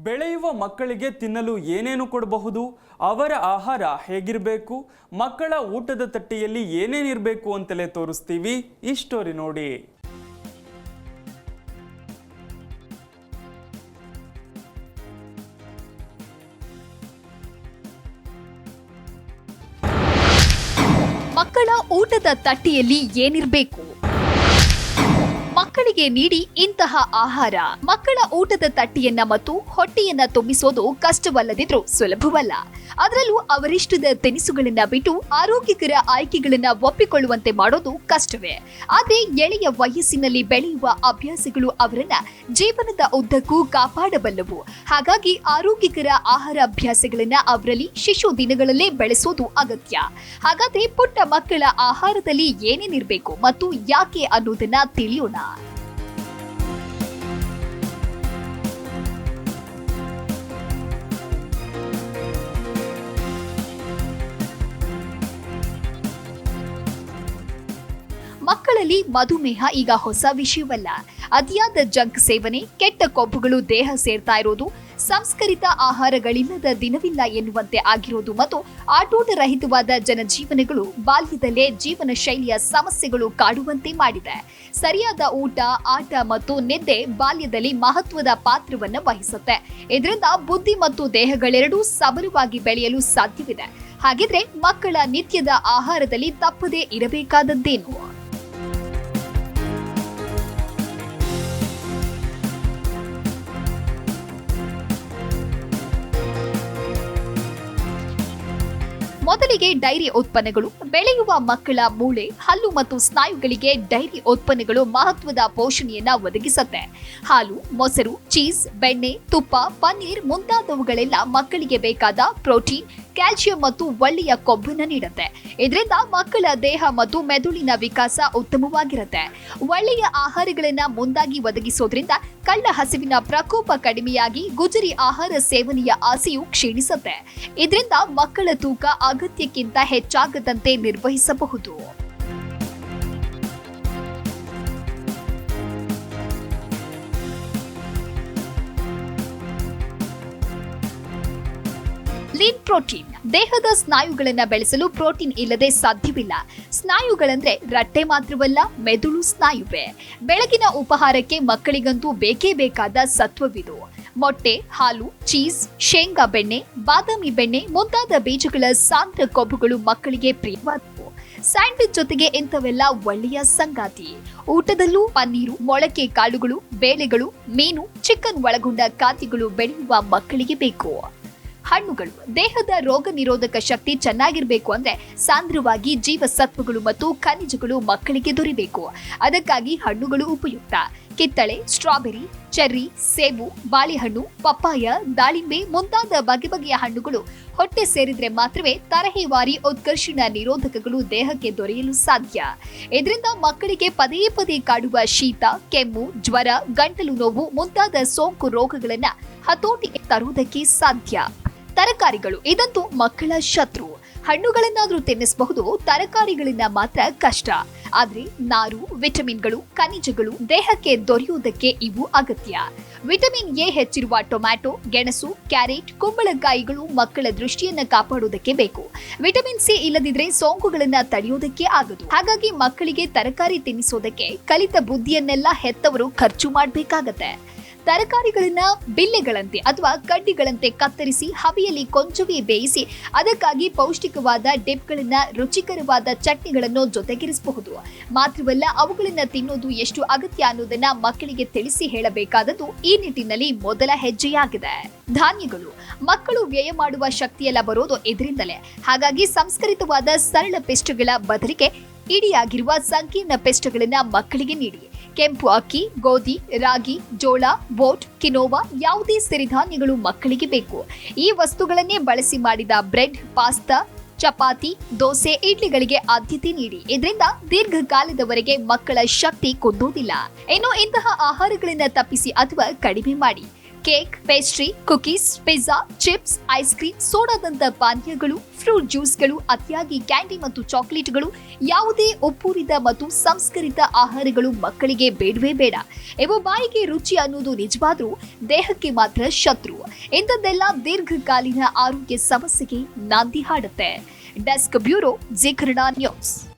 ಬೆಳೆಯುವ ಮಕ್ಕಳಿಗೆ ತಿನ್ನಲು ಏನೇನು ಕೊಡಬಹುದು, ಅವರ ಆಹಾರ ಹೇಗಿರಬೇಕು, ಮಕ್ಕಳ ಊಟದ ತಟ್ಟೆಯಲ್ಲಿ ಏನೇನಿರಬೇಕು ಅಂತಲೇ ತೋರಿಸ್ತೀವಿ ಈ ಸ್ಟೋರಿ ನೋಡಿ. ಮಕ್ಕಳ ಊಟದ ತಟ್ಟೆಯಲ್ಲಿ ಏನಿರಬೇಕು, ಮಕ್ಕಳಿಗೆ ನೀಡಿ ಇಂತಹ ಆಹಾರ. ಮಕ್ಕಳ ಊಟದ ತಟ್ಟೆಯನ್ನ ಮತ್ತು ಹೊಟ್ಟೆಯನ್ನ ತುಂಬಿಸೋದು ಕಷ್ಟವಲ್ಲದಿದ್ರೂ ಸುಲಭವಲ್ಲ. ಅದರಲ್ಲೂ ಅವರಿಷ್ಟದ ತಿನಿಸುಗಳನ್ನ ಬಿಟ್ಟು ಆರೋಗ್ಯಕರ ಆಯ್ಕೆಗಳನ್ನ ಒಪ್ಪಿಕೊಳ್ಳುವಂತೆ ಮಾಡೋದು ಕಷ್ಟವೇ. ಆದ್ರೆ ಎಳೆಯ ವಯಸ್ಸಿನಲ್ಲಿ ಬೆಳೆಯುವ ಅಭ್ಯಾಸಗಳು ಅವರನ್ನ ಜೀವನದ ಉದ್ದಕ್ಕೂ ಕಾಪಾಡಬಲ್ಲವು. ಹಾಗಾಗಿ ಆರೋಗ್ಯಕರ ಆಹಾರಾಭ್ಯಾಸಗಳನ್ನ ಅವರಲ್ಲಿ ಶಿಶು ದಿನಗಳಲ್ಲೇ ಬೆಳೆಸೋದು ಅಗತ್ಯ. ಹಾಗಾದ್ರೆ ಪುಟ್ಟ ಮಕ್ಕಳ ಆಹಾರದಲ್ಲಿ ಏನೇನಿರಬೇಕು ಮತ್ತು ಯಾಕೆ ಅನ್ನೋದನ್ನ ತಿಳಿಯೋಣ. ಮಕ್ಕಳಲ್ಲಿ ಮಧುಮೇಹ ಈಗ ಹೊಸ ವಿಷಯವಲ್ಲ. ಅತಿಯಾದ ಜಂಕ್ ಸೇವನೆ, ಕೆಟ್ಟ ಕೊಬ್ಬುಗಳು ದೇಹ ಸೇರ್ತಾ ಇರೋದು, ಸಂಸ್ಕರಿತ ಆಹಾರಗಳಿಲ್ಲದ ದಿನವಿಲ್ಲ ಎನ್ನುವಂತೆ ಆಗಿರೋದು ಮತ್ತು ಆಟೋಟ ರಹಿತವಾದ ಜನಜೀವನಗಳು ಬಾಲ್ಯದಲ್ಲೇ ಜೀವನ ಶೈಲಿಯ ಸಮಸ್ಯೆಗಳು ಕಾಡುವಂತೆ ಮಾಡಿದೆ. ಸರಿಯಾದ ಊಟ, ಆಟ ಮತ್ತು ನಿದ್ದೆ ಬಾಲ್ಯದಲ್ಲಿ ಮಹತ್ವದ ಪಾತ್ರವನ್ನು ವಹಿಸುತ್ತೆ. ಇದರಿಂದ ಬುದ್ಧಿ ಮತ್ತು ದೇಹಗಳೆರಡೂ ಸಬಲವಾಗಿ ಬೆಳೆಯಲು ಸಾಧ್ಯವಿದೆ. ಹಾಗಿದ್ರೆ ಮಕ್ಕಳ ನಿತ್ಯದ ಆಹಾರದಲ್ಲಿ ತಪ್ಪದೇ ಇರಬೇಕಾದದ್ದೇನು? ಮೊದಲಿಗೆ ಡೈರಿ ಉತ್ಪನ್ನಗಳು. ಬೆಳೆಯುವ ಮಕ್ಕಳ ಮೂಳೆ, ಹಲ್ಲು ಮತ್ತು ಸ್ನಾಯುಗಳಿಗೆ ಡೈರಿ ಉತ್ಪನ್ನಗಳು ಮಹತ್ವದ ಪೋಷಣೆಯನ್ನ ಒದಗಿಸುತ್ತೆ. ಹಾಲು, ಮೊಸರು, ಚೀಸ್, ಬೆಣ್ಣೆ, ತುಪ್ಪ, ಪನ್ನೀರ್ ಮುಂತಾದವುಗಳೆಲ್ಲ ಮಕ್ಕಳಿಗೆ ಬೇಕಾದ ಪ್ರೋಟೀನ್, ಕ್ಯಾಲ್ಸಿಯಂ ಮತ್ತು ಒಳ್ಳೆಯ ಕೊಬ್ಬನ್ನು ನೀಡುತ್ತೆ. ಇದರಿಂದ ಮಕ್ಕಳ ದೇಹ ಮತ್ತು ಮೆದುಳಿನ ವಿಕಾಸ ಉತ್ತಮವಾಗಿರುತ್ತೆ. ಒಳ್ಳೆಯ ಆಹಾರಗಳನ್ನ ಮುಂದಾಗಿ ಒದಗಿಸೋದ್ರಿಂದ ಕಳ್ಳ ಹಸಿವಿನ ಪ್ರಕೋಪ ಕಡಿಮೆಯಾಗಿ ಗುಜರಿ ಆಹಾರ ಸೇವನೆಯ ಆಸೆಯು ಕ್ಷೀಣಿಸುತ್ತೆ. ಇದರಿಂದ ಮಕ್ಕಳ ತೂಕ ಅಗತ್ಯಕ್ಕಿಂತ ಹೆಚ್ಚಾಗದಂತೆ ನಿರ್ವಹಿಸಬಹುದು. Lean protein. ದೇಹದ ಸ್ನಾಯುಗಳನ್ನ ಬೆಳೆಸಲು ಪ್ರೋಟೀನ್ ಇಲ್ಲದೆ ಸಾಧ್ಯವಿಲ್ಲ. ಸ್ನಾಯುಗಳಂದ್ರೆ ರಟ್ಟೆ ಮಾತ್ರವಲ್ಲ, ಮೆದುಳು ಸ್ನಾಯುವೆ. ಬೆಳಗಿನ ಉಪಹಾರಕ್ಕೆ ಮಕ್ಕಳಿಗಂತೂ ಬೇಕೇ ಬೇಕಾದ ಸತ್ವವಿದು. ಮೊಟ್ಟೆ, ಹಾಲು, ಚೀಸ್, ಶೇಂಗಾ ಬೆಣ್ಣೆ, ಬಾದಾಮಿ ಬೆಣ್ಣೆ ಮುಂತಾದ ಬೀಜಗಳ ಸಾಂದ್ರ ಕೊಬ್ಬುಗಳು ಮಕ್ಕಳಿಗೆ ಪ್ರಿಯವಾದವು. ಸ್ಯಾಂಡ್ವಿಚ್ ಜೊತೆಗೆ ಇಂಥವೆಲ್ಲ ಒಳ್ಳೆಯ ಸಂಗಾತಿ. ಊಟದಲ್ಲೂ ಪನ್ನೀರು, ಮೊಳಕೆ ಕಾಳುಗಳು, ಬೇಳೆಗಳು, ಮೀನು, ಚಿಕನ್ ಒಳಗೊಂಡ ಖಾದ್ಯಗಳು ಬೆಳೆಯುವ ಮಕ್ಕಳಿಗೆ ಬೇಕು. ಹಣ್ಣುಗಳು. ದೇಹದ ರೋಗ ನಿರೋಧಕ ಶಕ್ತಿ ಚೆನ್ನಾಗಿರ್ಬೇಕು ಅಂದ್ರೆ ಸಾಂದ್ರವಾಗಿ ಜೀವಸತ್ವಗಳು ಮತ್ತು ಖನಿಜಗಳು ಮಕ್ಕಳಿಗೆ ದೊರೆಯಬೇಕು. ಅದಕ್ಕಾಗಿ ಹಣ್ಣುಗಳು ಉಪಯುಕ್ತ. ಕಿತ್ತಳೆ, ಸ್ಟ್ರಾಬೆರಿ, ಚೆರ್ರಿ, ಸೇಬು, ಬಾಳೆಹಣ್ಣು, ಪಪ್ಪಾಯ, ದಾಳಿಂಬೆ ಮುಂತಾದ ಬಗೆ ಬಗೆಯ ಹಣ್ಣುಗಳು ಹೊಟ್ಟೆ ಸೇರಿದ್ರೆ ಮಾತ್ರವೇ ತರಹೇವಾರಿ ಉತ್ಕರ್ಷಣ ನಿರೋಧಕಗಳು ದೇಹಕ್ಕೆ ದೊರೆಯಲು ಸಾಧ್ಯ. ಇದರಿಂದ ಮಕ್ಕಳಿಗೆ ಪದೇ ಪದೇ ಕಾಡುವ ಶೀತ, ಕೆಮ್ಮು, ಜ್ವರ, ಗಂಟಲು ನೋವು ಮುಂತಾದ ಸೋಂಕು ರೋಗಗಳನ್ನ ಹತೋಟಿಗೆ ತರುವುದಕ್ಕೆ ಸಾಧ್ಯ. ತರಕಾರಿಗಳು. ಇದಂತೂ ಮಕ್ಕಳ ಶತ್ರು. ಹಣ್ಣುಗಳನ್ನಾದ್ರೂ ತಿನ್ನಿಸಬಹುದು, ತರಕಾರಿಗಳನ್ನ ಮಾತ್ರ ಕಷ್ಟ. ಆದ್ರೆ ನಾರು, ವಿಟಮಿನ್ಗಳು, ಖನಿಜಗಳು ದೇಹಕ್ಕೆ ದೊರೆಯುವುದಕ್ಕೆ ಇವು ಅಗತ್ಯ. ವಿಟಮಿನ್ ಎ ಹೆಚ್ಚಿರುವ ಟೊಮ್ಯಾಟೊ, ಗೆಣಸು, ಕ್ಯಾರೆಟ್, ಕುಂಬಳಕಾಯಿಗಳು ಮಕ್ಕಳ ದೃಷ್ಟಿಯನ್ನ ಕಾಪಾಡೋದಕ್ಕೆ ಬೇಕು. ವಿಟಮಿನ್ ಸಿ ಇಲ್ಲದಿದ್ರೆ ಸೋಂಕುಗಳನ್ನ ತಡೆಯೋದಕ್ಕೆ ಆಗದು. ಹಾಗಾಗಿ ಮಕ್ಕಳಿಗೆ ತರಕಾರಿ ತಿನ್ನಿಸೋದಕ್ಕೆ ಕಲಿತ ಬುದ್ಧಿಯನ್ನೆಲ್ಲ ಹೆತ್ತವರು ಖರ್ಚು ಮಾಡಬೇಕಾಗತ್ತೆ. ತರಕಾರಿಗಳನ್ನ ಬಿಲ್ಲೆಗಳಂತೆ ಅಥವಾ ಕಡ್ಡಿಗಳಂತೆ ಕತ್ತರಿಸಿ ಹಬೆಯಲ್ಲಿ ಕೊಂಚವೇ ಬೇಯಿಸಿ ಅದಕ್ಕಾಗಿ ಪೌಷ್ಟಿಕವಾದ ಡಿಪ್ಗಳನ್ನ, ರುಚಿಕರವಾದ ಚಟ್ನಿಗಳನ್ನು ಜೊತೆಗಿರಿಸಬಹುದು. ಮಾತ್ರವಲ್ಲ, ಅವುಗಳನ್ನ ತಿನ್ನೋದು ಎಷ್ಟು ಅಗತ್ಯ ಅನ್ನೋದನ್ನ ಮಕ್ಕಳಿಗೆ ತಿಳಿಸಿ ಹೇಳಬೇಕಾದದ್ದು ಈ ನಿಟ್ಟಿನಲ್ಲಿ ಮೊದಲ ಹೆಜ್ಜೆಯಾಗಿದೆ. ಧಾನ್ಯಗಳು. ಮಕ್ಕಳು ವ್ಯಯ ಮಾಡುವ ಶಕ್ತಿಯೆಲ್ಲ ಬರೋದು ಇದರಿಂದಲೇ. ಹಾಗಾಗಿ ಸಂಸ್ಕರಿತವಾದ ಸರಳ ಪಿಷ್ಟಗಳ ಬದಲಿಗೆ ಇಡಿಯಾಗಿರುವ ಸಂಕೀರ್ಣ ಪಿಷ್ಟಗಳನ್ನ ಮಕ್ಕಳಿಗೆ ನೀಡಿ. ಕೆಂಪು ಅಕ್ಕಿ, ಗೋಧಿ, ರಾಗಿ, ಜೋಳ, ಬೋಟ್, ಕಿನೋವಾ ಯಾವುದೇ ಸಿರಿಧಾನ್ಯಗಳು ಮಕ್ಕಳಿಗೆ ಬೇಕು. ಈ ವಸ್ತುಗಳನ್ನೇ ಬಳಸಿ ಮಾಡಿದ ಬ್ರೆಡ್, ಪಾಸ್ತಾ, ಚಪಾತಿ, ದೋಸೆ, ಇಡ್ಲಿಗಳಿಗೆ ಆದ್ಯತೆ ನೀಡಿ. ಇದರಿಂದ ದೀರ್ಘಕಾಲದವರೆಗೆ ಮಕ್ಕಳ ಶಕ್ತಿ ಕುಂದೋದಿಲ್ಲ. ಇನ್ನು ಇಂತಹ ಆಹಾರಗಳನ್ನ ತಪ್ಪಿಸಿ ಅಥವಾ ಕಡಿಮೆ ಮಾಡಿ. Cake, pastry, cookies, pizza, chips, ice cream, ಸೋಡಾದಂತ ಪಾನೀಯಗಳು, ಫ್ರೂಟ್ ಜ್ಯೂಸ್ಗಳು, ಅತಿಯಾಗಿ ಕ್ಯಾಂಡಿ ಮತ್ತು ಚಾಕೊಲೇಟ್ಗಳು, ಯಾವುದೇ ಒಪ್ಪೂರಿದ ಮತ್ತು ಸಂಸ್ಕರಿತ ಆಹಾರಗಳು ಮಕ್ಕಳಿಗೆ ಬೇಡವೇ ಬೇಡ. ಇವು ಬಾಯಿಗೆ ರುಚಿ ಅನ್ನೋದು ನಿಜವಾದ್ರೂ ದೇಹಕ್ಕೆ ಮಾತ್ರ ಶತ್ರು. ಇಂಥದ್ದೆಲ್ಲ ದೀರ್ಘಕಾಲೀನ ಆರೋಗ್ಯ ಸಮಸ್ಯೆಗೆ ನಾಂದಿ ಹಾಡುತ್ತೆ. Desk bureau, Zee Kannada news.